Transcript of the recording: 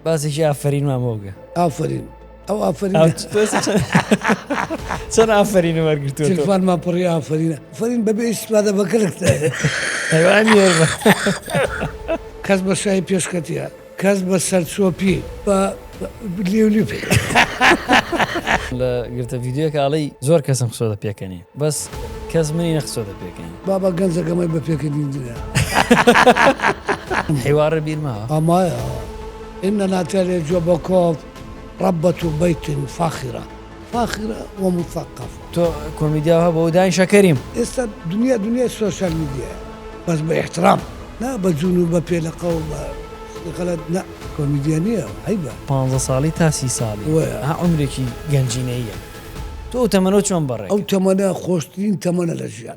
باسێکی ئافرین مامۆگە ئافرین ئەو ئافرین چەند ئافرین وەرگرتووە تلفانمان پڕی ئافرینە فەرین بەبێ ئیستفادە بەکەلکتە کەس بە شای پێشکەتیە کەس بە سەرچۆپی بە لیولی لە گرتە ڤیددیۆکە ئاڵی زۆر کەسم خسۆدە پێکەنی بەس کەس منی نەخسۆدە پێکەنی بابا گەنجەکەمەی بە پێکەنی دنیا حیوارە بیرماوە ئەمایە إننا تالي جوبكوف ربة بيت فاخرة ومثقفة. تو كوميديا هبو داين شكريم. إستا دنيا السوشيال ميديا بس باحترام لا بجونو ببيلقة غلط لا كوميديانية هيبة. 15 سالي تا 30 سالي. ها عمرك جنجينية. تو تمنو شلون برا؟ أو تمنى خوشتين تمنى الأجيال.